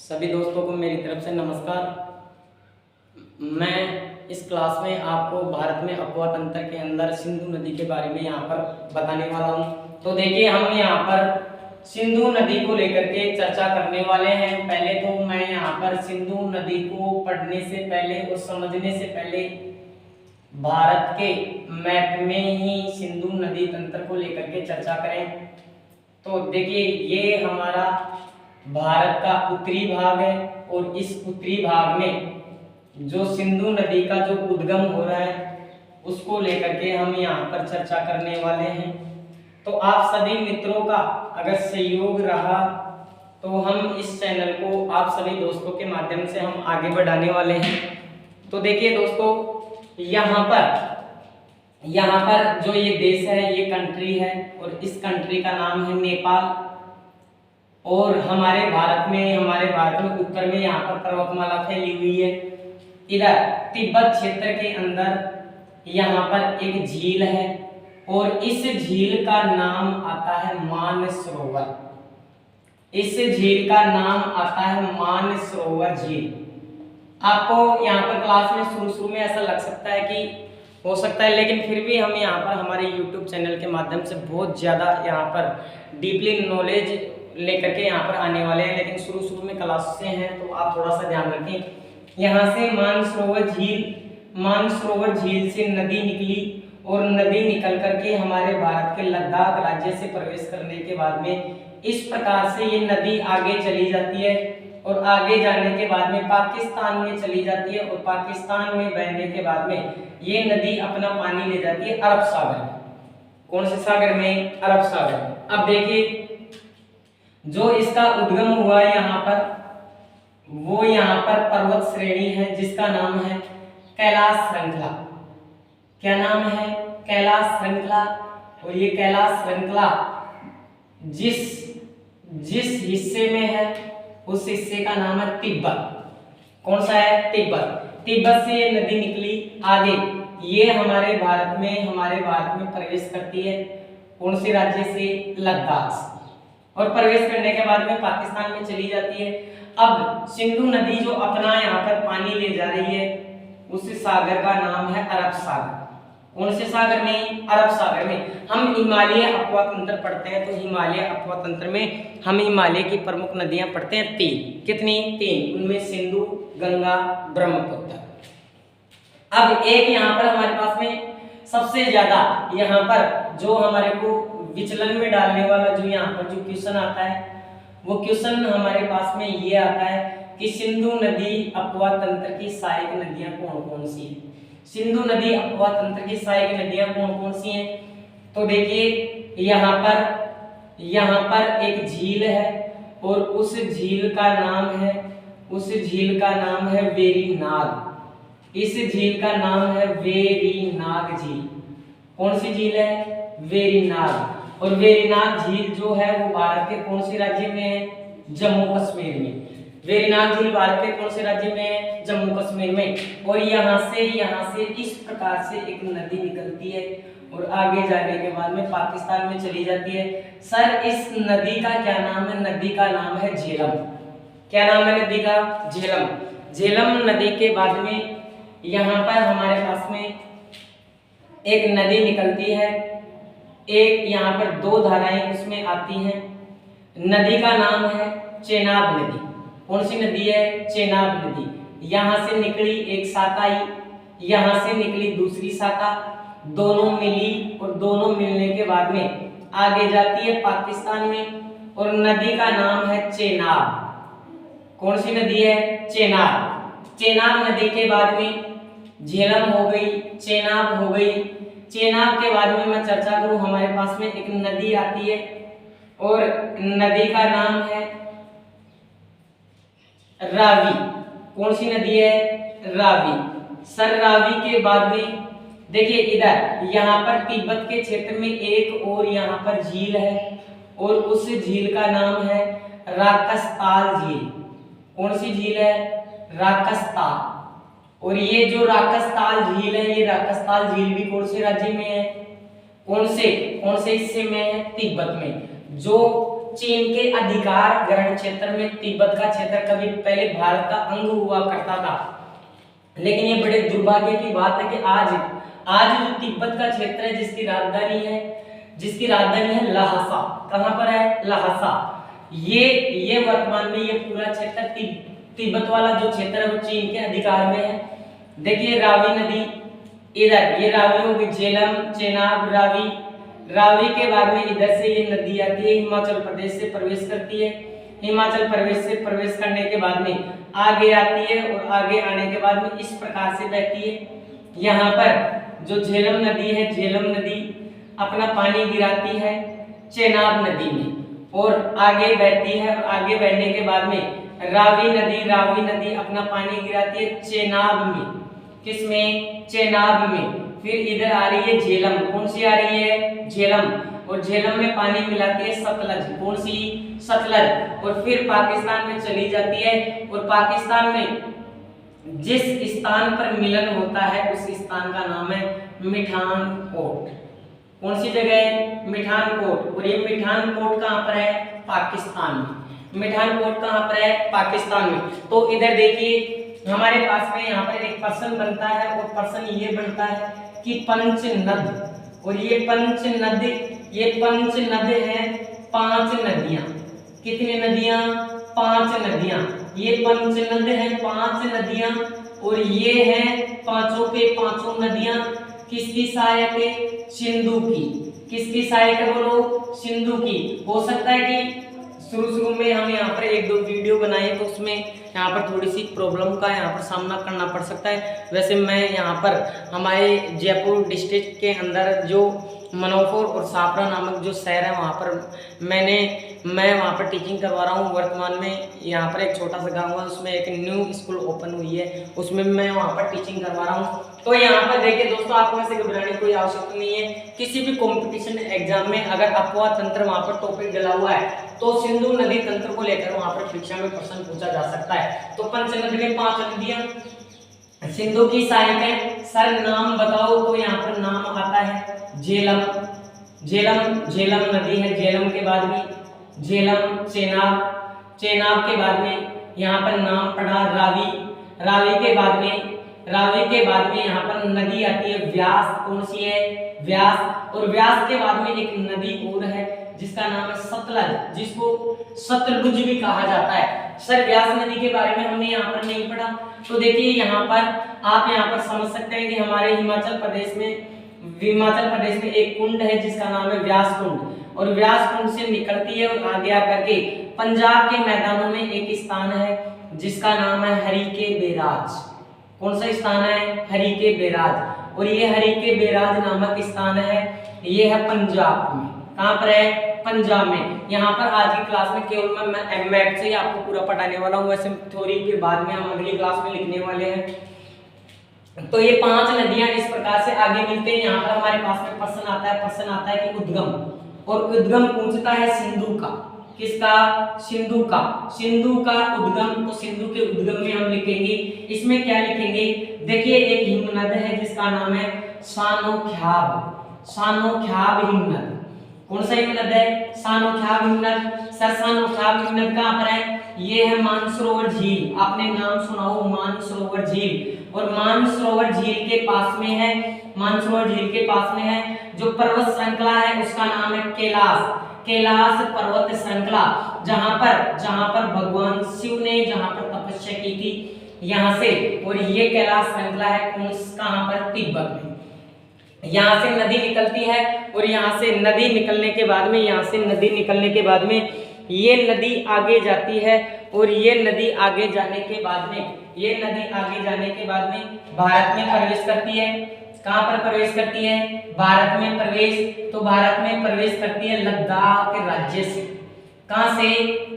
सभी दोस्तों को मेरी तरफ से नमस्कार। मैं इस क्लास में आपको भारत में अपवा तंत्र के अंदर सिंधु नदी के बारे में यहाँ पर बताने वाला हूँ। तो देखिए, हम यहाँ पर सिंधु नदी को लेकर के चर्चा करने वाले हैं। पहले तो मैं यहाँ पर सिंधु नदी को पढ़ने से पहले और समझने से पहले भारत के मैप में ही सिंधु नदी तंत्र को लेकर के चर्चा करें। तो देखिए, ये हमारा भारत का उत्तरी भाग है और इस उत्तरी भाग में जो सिंधु नदी का जो उद्गम हो रहा है उसको लेकर के हम यहाँ पर चर्चा करने वाले हैं। तो आप सभी मित्रों का अगर सहयोग रहा तो हम इस चैनल को आप सभी दोस्तों के माध्यम से हम आगे बढ़ाने वाले हैं। तो देखिए दोस्तों, यहाँ पर जो ये देश है, ये कंट्री है और इस कंट्री का नाम है नेपाल। और हमारे भारत में उत्तर में यहाँ पर पर्वतमाला फैली हुई है। इधर तिब्बत क्षेत्र के अंदर यहाँ पर एक झील है और इस झील का नाम आता है मानसरोवर। इस झील का नाम आता है मानसरोवर झील। आपको यहाँ पर क्लास में शुरू में ऐसा लग सकता है कि हो सकता है, लेकिन फिर भी हम यहाँ पर हमारे YouTube चैनल के माध्यम से बहुत ज़्यादा यहाँ पर डीपली नॉलेज लेकर के यहाँ पर आने वाले हैं। लेकिन शुरू में क्लास से हैं तो आप थोड़ा सा ध्यान रखें। यहाँ से मानसरोवर झील से नदी निकली और नदी निकल करके हमारे भारत के लद्दाख राज्य से प्रवेश करने के बाद में इस प्रकार से ये नदी आगे चली जाती है और आगे जाने के बाद में पाकिस्तान में चली जाती है और पाकिस्तान में बहने के बाद में ये नदी अपना पानी ले जाती है अरब सागर में। कौन से सागर में? अरब सागर में। अब देखिए, जो इसका उद्गम हुआ यहाँ पर, वो यहाँ पर पर्वत श्रेणी है जिसका नाम है कैलाश श्रृंखला। क्या नाम है? कैलाश श्रृंखला। और ये कैलाश श्रृंखला जिस हिस्से में है उस हिस्से का नाम है तिब्बत। कौन सा है? तिब्बत। तिब्बत से ये नदी निकली आगे, ये हमारे भारत में प्रवेश करती है। कौन से राज्य से? लद्दाख से। और प्रवेश करने के बाद में पाकिस्तान में चली जाती है। अब सिंधु नदी जो अपना यहाँ पर पानी ले जा रही है उस सागर का नाम है अरब सागर। कौन से सागर में? अरब सागर में। हम हिमालय अपवा तंत्र पढ़ते हैं तो हिमालय अपवा तंत्र में हम हिमालय की प्रमुख नदियां पढ़ते हैं 3। कितनी? 3। उनमें सिंधु, गंगा, ब्रह्मपुत्र। अब एक यहाँ पर हमारे पास में सबसे ज्यादा यहाँ पर जो हमारे को विचलन में डालने वाला जो यहाँ पर जो क्वेश्चन आता है, वो क्वेश्चन हमारे पास में ये आता है कि सिंधु नदी अपवा तंत्र की सहायक नदियां कौन कौन सी हैं? सिंधु नदी अपवा तंत्र की सहायक नदियां कौन कौन सी हैं? तो देखिए, यहाँ पर एक झील है और उस झील का नाम है वेरीनाग। इस झील का नाम है वेरीनाग झील। कौन सी झील है? वेरीनाग। और वेरीनाग झील जो है वो भारत के कौन से राज्य में है? जम्मू कश्मीर में। वेरीनाग झील भारत के कौन से राज्य में है? जम्मू कश्मीर में। और यहाँ से इस प्रकार से एक नदी निकलती है और आगे जाने के बाद में पाकिस्तान में चली जाती है। सर, इस नदी का क्या नाम है? नदी का नाम है झेलम। क्या नाम है नदी का? झेलम। झेलम नदी के बाद में यहाँ पर हमारे पास में एक नदी निकलती है। एक यहाँ पर 2 धाराएं उसमें आती हैं। नदी का नाम है चेनाब नदी। कौन सी नदी है? चेनाब नदी। यहाँ से निकली एक शाखा, यहाँ से निकली दूसरी शाखा, दोनों मिली और दोनों मिलने के बाद में आगे जाती है पाकिस्तान में और नदी का नाम है चेनाब। कौन सी नदी है? चेनाब। चेनाब नदी के बाद में झेलम हो गई, चेनाब हो गई। चेनाब के बाद में मैं चर्चा करूं, हमारे पास में एक नदी आती है और नदी का नाम है रावी। कौन सी नदी है? रावी। सर, रावी के बाद में देखिए, इधर यहाँ पर तिब्बत के क्षेत्र में एक और यहाँ पर झील है और उस झील का नाम है राकसताल झील। कौन सी झील है? राकसताल। और ये जो राकसताल झील है, ये राकसताल झील भी कौन से राज्य में है? कौन से हिस्से में है? तिब्बत में। जो चीन के अधिकार ग्रहण क्षेत्र में तिब्बत का क्षेत्र कभी पहले भारत का अंग हुआ करता था, लेकिन ये बड़े दुर्भाग्य की बात है कि आज जो तिब्बत का क्षेत्र है जिसकी राजधानी है लहासा। कहां पर है? लहासा। ये वर्तमान में ये पूरा क्षेत्र तिब्बत वाला जो क्षेत्र है वो चीन के अधिकार में है। देखिए रावी नदी इधर, ये रावी होगी, झेलम, चेनाब, रावी के बाद में इधर से ये नदी आती है, हिमाचल प्रदेश से प्रवेश करती है। हिमाचल प्रदेश से प्रवेश करने के बाद में आगे आती है और आगे आने के बाद में इस प्रकार से बहती है। यहाँ पर जो झेलम नदी है, झेलम नदी अपना पानी गिराती है चेनाब नदी में और आगे बहती है, और आगे बहने के बाद में रावी नदी अपना पानी गिराती है चेनाब में। किसमें? चेनाब में। फिर इधर आ रही है झेलम। कौन सी आ रही है? झेलम। और झेलम में पानी मिलाती है सतलज। कौन सी? सतलज। और फिर पाकिस्तान में चली जाती है, और पाकिस्तान में जिस स्थान पर मिलन होता है उस स्थान का नाम है मिठानकोट। कौन सी जगह है? मिठानकोट। और ये मिठानकोट कहाँ पर है? पाकिस्तान में। मिठानकोट कहाँ पर है? पाकिस्तान में। तो इधर देखिए हमारे पास में यहाँ पर एक प्रश्न बनता है, और प्रश्न ये बनता है कि पंचनद, और ये पंचनद है 5 नदियां। कितनी नदियां? 5 नदियां। ये पंचनद है 5 नदियां, और ये हैं पांचों के पांचों नदियां किसकी सहायक है? सिंधु की। किसकी सहायक है? बोलो, सिंधु की। हो सकता है कि शुरू में हम यहाँ पर 1-2 वीडियो बनाए तो उसमें यहाँ पर थोड़ी सी प्रॉब्लम का यहाँ पर सामना करना पड़ सकता है। वैसे मैं यहाँ पर हमारे जयपुर डिस्ट्रिक्ट के अंदर जो मनोपुर और सापरा नामक जो शहर है वहाँ पर मैं वहाँ पर टीचिंग करवा रहा हूँ। वर्तमान में यहाँ पर एक छोटा सा गाँव है, उसमें एक न्यू स्कूल ओपन हुई है, उसमें मैं वहाँ पर टीचिंग करवा रहा हूँ। तो यहाँ पर देखिए दोस्तों, आपको ऐसे घबराने की कोई आवश्यकता नहीं है। किसी भी कंपटीशन एग्जाम में अगर अपवाह तंत्र वहाँ पर टॉपिक डला हुआ है तो सिंधु नदी तंत्र को लेकर वहाँ पर परीक्षा में प्रश्न पूछा जा सकता है। तो पंचनद में 5 नदियां सिंधु की सहायक है। सर नाम बताओ, तो यहाँ पर नाम आता है झेलम नदी है। झेलम के बाद में झेलम, चेनाब के बाद में यहाँ पर नाम पड़ा रावी के बाद में यहाँ पर नदी आती है व्यास। कौन सी है? व्यास। और व्यास के बाद में एक नदी और है जिसका नाम है सतलज, जिसको सतलुज भी कहा जाता है। सर व्यास नदी के बारे में हमने यहाँ पर नहीं पढ़ा। तो देखिए यहाँ पर आप यहाँ पर समझ सकते हैं कि हमारे हिमाचल प्रदेश में एक कुंड है जिसका नाम है व्यास कुंड, और व्यास कुंड से निकलती है और आगे आकर के पंजाब के मैदानों में एक स्थान है जिसका नाम है हरीके बेराज। कौन सा स्थान है? हरीके बेराज। और ये हरीके बेराज नामक स्थान है, ये है पंजाब में। कहाँ पर है? पंजाब में। यहाँ पर आज की क्लास में केवल मैं मैप से ही आपको पूरा पढ़ाने वाला हूँ, वैसे थ्योरी के बाद में हम अगली क्लास में लिखने वाले हैं। तो ये 5 नदियां इस प्रकार से आगे मिलते हैं। यहाँ पर हमारे पास में प्रश्न आता है कि उद्गम, और उद्गम पूछता है सिंधु का। किसका? सिंधु का उद्गम। तो सिंधु के उद्गम में हम लिखेंगे, इसमें क्या लिखेंगे? देखिए एक हिमनद है जिसका नाम है सानोख्याब हिमनद। कौन सा हिमनद है? सानोख्याब हिमनद। सर सानोख्याब हिमनद कहाँ पर है? ये है मानसरोवर झील। आपने नाम सुना हो मानसरोवर झील, और मानसरोवर झील के पास में है जो पर्वत श्रृंखला है उसका नाम है कैलाश पर्वत श्रृंखला, जहां पर भगवान शिव ने जहां पर तपस्या की थी यहाँ से। और ये कैलाश श्रृंखला है कहाँ पर? तिब्बत में। यहाँ से नदी निकलती है, और यहाँ से नदी निकलने के बाद में ये नदी आगे जाती है, और ये नदी आगे जाने के बाद में भारत में प्रवेश करती है। कहाँ पर प्रवेश करती है? भारत में प्रवेश। तो भारत में प्रवेश करती है लद्दाख राज्य से। कहाँ से?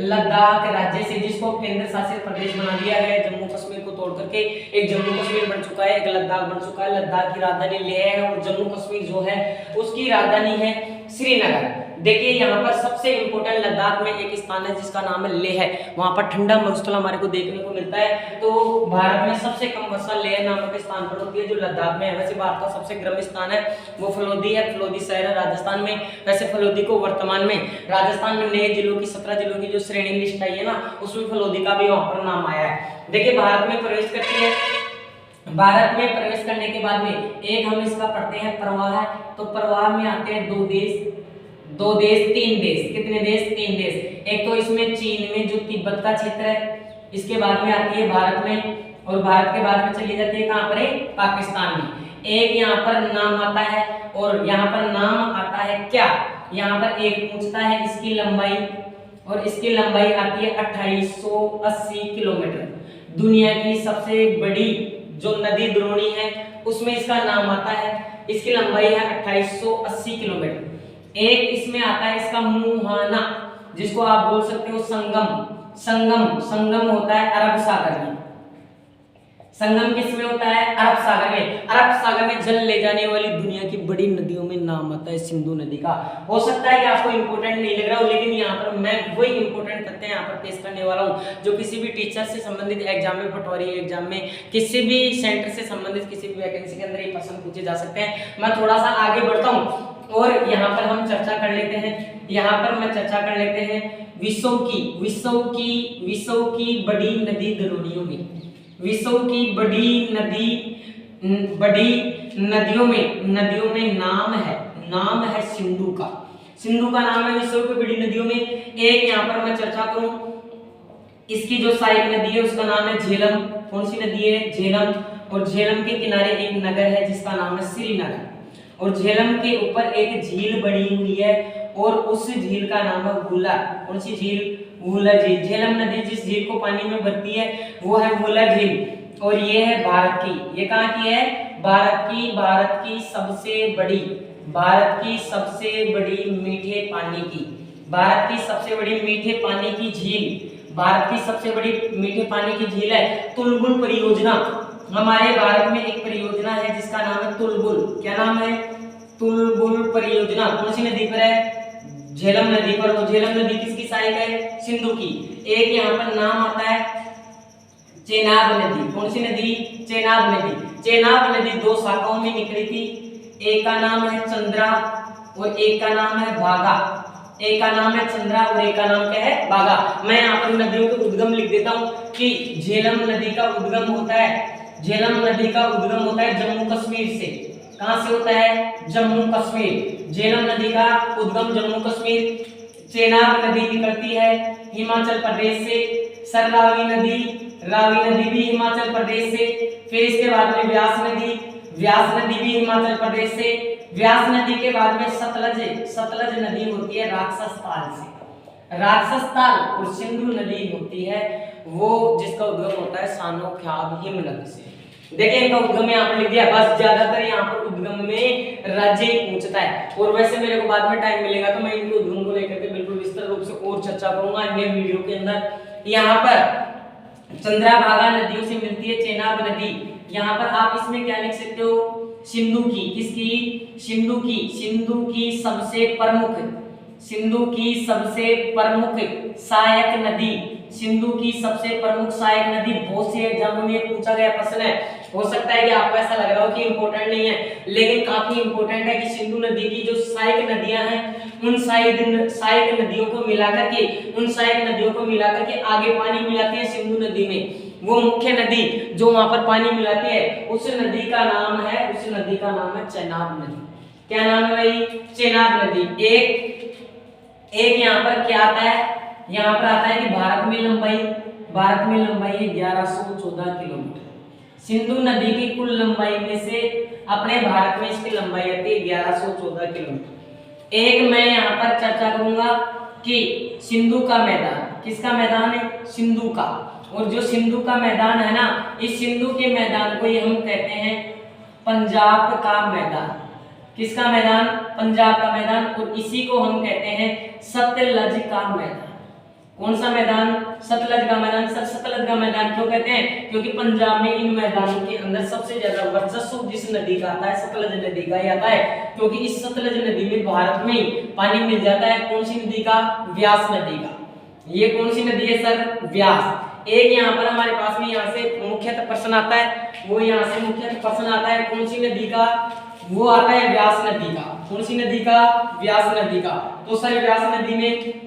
लद्दाख राज्य से, जिसको केंद्र शासित प्रदेश बना दिया गया है। जम्मू कश्मीर को तोड़ करके एक जम्मू कश्मीर बन चुका है, एक लद्दाख बन चुका है। लद्दाख की राजधानी लेह है, और जम्मू कश्मीर जो है उसकी राजधानी है श्रीनगर। देखिए यहाँ पर सबसे इंपॉर्टेंट लद्दाख में एक स्थान है जिसका नाम है लेह है। वहाँ पर ठंडा मरुस्थल हमारे को देखने को मिलता है। तो भारत में सबसे कम वर्षा लेह नामक स्थान पर होती है जो लद्दाख में है। वैसे भारत का सबसे गर्म स्थान है वो फलोदी है। फलोदी शहर है राजस्थान में। वैसे फलोदी को वर्तमान में राजस्थान में नए जिलों की 17 जिलों की जो श्रेणी लिस्ट आई है ना उसमें फलोदी का भी वहाँ पर नाम आया है। देखिए भारत में प्रवेश करती है। भारत में प्रवेश करने के बाद में एक हम इसका पढ़ते हैं प्रवाह है। तो प्रवाह में आते हैं दो देश तीन देश। कितने देश? 3 देश। एक तो इसमें चीन में जो तिब्बत का क्षेत्र है, इसके बाद में आती है भारत में, और भारत के बाद में चली जाती है कहाँ पर? पाकिस्तान में। एक यहाँ पर नाम आता है और यहाँ पर नाम आता है क्या? यहाँ पर एक पूछता है इसकी लंबाई, और इसकी लंबाई आती है 2880 किलोमीटर। दुनिया की सबसे बड़ी जो नदी द्रोणी है उसमें इसका नाम आता है। इसकी लंबाई है 2880 किलोमीटर। एक इसमें आता है इसका मुहाना, जिसको आप बोल सकते हो संगम होता है अरब सागर में। संगम किसमें होता है? अरब सागर में। अरब सागर में जल ले जाने वाली दुनिया की बड़ी नदियों में नाम आता है सिंधु नदी का। हो सकता है कि आपको इंपॉर्टेंट नहीं लग रहा हो, लेकिन यहाँ पर मैं वही इंपॉर्टेंट तथ्य यहाँ पर पेश करने वाला हूँ जो किसी भी टीचर से संबंधित एग्जाम में, पटवारी एग्जाम में, किसी भी सेंटर से संबंधित किसी भी वैकेंसी के अंदर ये प्रश्न पूछे जा सकते हैं। मैं थोड़ा सा आगे बढ़ता हूँ और यहाँ पर हम चर्चा कर लेते हैं। यहाँ पर मैं चर्चा कर लेते हैं विश्व की बड़ी नदी द्रोणियों में। विश्व की बड़ी नदियों में नाम है सिंधु का। सिंधु का नाम है विश्व की बड़ी नदियों में। एक यहाँ पर मैं चर्चा करूं, इसकी जो सहायक नदी है उसका नाम है झेलम। कौन सी नदी है? झेलम। और झेलम के किनारे एक नगर है जिसका नाम है श्रीनगर, और झेलम के ऊपर एक झील बनी हुई है और उस झील का नाम है वुलर। कौन सी झील? वुलर झील। झेलम नदी जिस झील को पानी में भरती है वो है वुलर झील, और ये है भारत की। ये कहाँ की है? भारत की सबसे बड़ी मीठे पानी की, भारत की सबसे बड़ी मीठे पानी की झील, भारत की सबसे बड़ी मीठे पानी की झील है तुलबुल परियोजना। हमारे भारत में एक परियोजना है जिसका नाम है तुलबुल। क्या नाम है? तुलबुल परियोजना। कौन सी नदी पर है? झेलम नदी पर। वो झेलम नदी किसकी सहायक है? सिंधु की। एक यहाँ पर नाम आता है चेनाब नदी। कौन सी नदी? चेनाब नदी। चेनाब नदी 2 शाखाओं में निकली थी। एक का नाम है चंद्रा और एक का नाम है भागा। एक का नाम है चंद्रा और एक का नाम क्या है? भागा। मैं यहाँ पर नदियों के उद्गम लिख देता हूँ कि झेलम नदी का उद्गम होता है जम्मू कश्मीर से। कहां से होता है? जम्मू कश्मीर। झेलम नदी का उद्गम जम्मू कश्मीर। चेनाब नदी निकलती है हिमाचल प्रदेश से। सरलावी नदी भी हिमाचल प्रदेश से। फिर इसके बाद में व्यास नदी भी हिमाचल प्रदेश से। व्यास नदी के बाद में सतलज नदी होती है राक्षस ताल, और सिंधु नदी होती है वो जिसका उद्गम होता है सानोख्याब हिम नदी से। देखिए इनका उद्गम यहाँ पर लिख दिया। बस ज्यादातर यहाँ पर उद्गम में राज्य पूछता है, और वैसे मेरे को बाद में टाइम मिलेगा तो मैं इनके उद्गम को लेकर के बिल्कुल विस्तार रूप से और चर्चा करूंगा अगले वीडियो के अंदर। यहाँ पर चंद्राभागा नदियों से मिलती है चेनाब नदी। यहाँ पर आप इसमें क्या लिख सकते हो? सिंधु की। किसकी? सिंधु की सबसे प्रमुख सहायक नदी। सिंधु की सबसे प्रमुख सहायक नदी। बहुत से एग्जामों में पूछा गया प्रश्न है। हो सकता है कि आपको ऐसा लग रहा हो कि इंपॉर्टेंट नहीं है, लेकिन काफी इंपॉर्टेंट है कि सिंधु नदी की जो सहायक नदियां हैं उन सहायक नदियों को मिलाकर के आगे पानी मिलाती है सिंधु नदी में। वो मुख्य नदी जो वहां पर पानी मिलाती है उस नदी का नाम है चेनाब नदी। क्या नाम है भाई? चेनाब नदी। एक यहाँ पर क्या आता है? यहाँ पर आता है कि भारत में लंबाई है 1114 किलोमीटर। सिंधु नदी की कुल लंबाई में से अपने भारत में इसकी लंबाई आती है 1114 किलोमीटर। एक मैं यहाँ पर चर्चा करूंगा कि सिंधु का मैदान, किसका मैदान है? सिंधु का। और जो सिंधु का मैदान है ना, इस सिंधु के मैदान को हम कहते हैं पंजाब का मैदान। किसका मैदान? पंजाब का मैदान। और इसी को हम कहते हैं सतलज का मैदान। कौन सा मैदान? सतलज का मैदान। सर सतलज का मैदान क्यों कहते हैं? क्योंकि पंजाब में इन मैदानों के अंदर सबसे ज्यादा वर्चस्व जिस नदी का आता है, सतलज नदी का ही आता है, क्योंकि इस सतलज नदी में भारत में पानी मिल जाता है। कौन सी नदी का? व्यास नदी का। ये कौन सी नदी है सर? व्यास। एक यहाँ पर हमारे पास में यहाँ से मुख्यतः प्रश्न आता है, वो यहाँ से मुख्यतः प्रश्न आता है कौन सी नदी का? वो आता है व्यास नदी का। कौन सी नदी का? व्यास नदी का। तो सर व्यास नदी में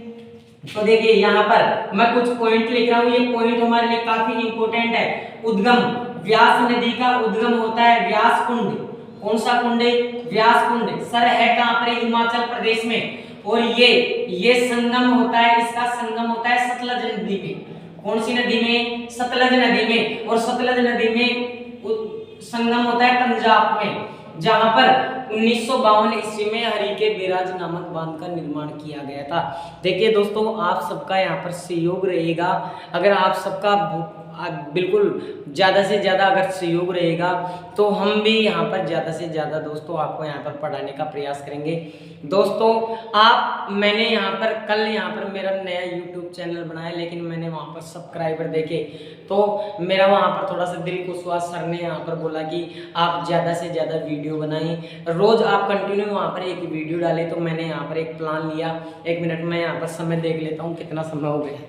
तो देखिए यहाँ पर मैं कुछ पॉइंट लिख रहा हूँ, ये पॉइंट हमारे लिए काफी इंपॉर्टेंट है। उद्गम, व्यास नदी का उद्गम होता है व्यास कुंड। कौन सा कुंड? व्यास कुंड। सर है कहाँ पर? हिमाचल प्रदेश में। और ये संगम होता है, इसका संगम होता है सतलज नदी में। कौन सी नदी में? सतलज नदी में। और सतलज नदी में संगम होता है पंजाब में, जहां पर 1952 ईस्वी में हरिके बैराज नामक बांध का निर्माण किया गया था। देखिए दोस्तों, आप सबका यहाँ पर सहयोग रहेगा। अगर आप सबका बिल्कुल ज़्यादा से ज़्यादा अगर सहयोग रहेगा तो हम भी यहाँ पर ज़्यादा से ज़्यादा दोस्तों आपको यहाँ पर पढ़ाने का प्रयास करेंगे। दोस्तों मैंने यहाँ पर कल यहाँ पर मेरा नया YouTube चैनल बनाया, लेकिन मैंने वहाँ पर सब्सक्राइबर देखे तो मेरा वहाँ पर थोड़ा सा दिल खुश हुआ। सर ने यहाँ पर बोला कि आप ज़्यादा से ज़्यादा वीडियो बनाएं, रोज़ आप कंटिन्यू वहाँ पर एक वीडियो डालें। तो मैंने यहाँ पर एक प्लान लिया। 1 मिनट में यहाँ पर समय देख लेता हूँ कितना समय हो गया।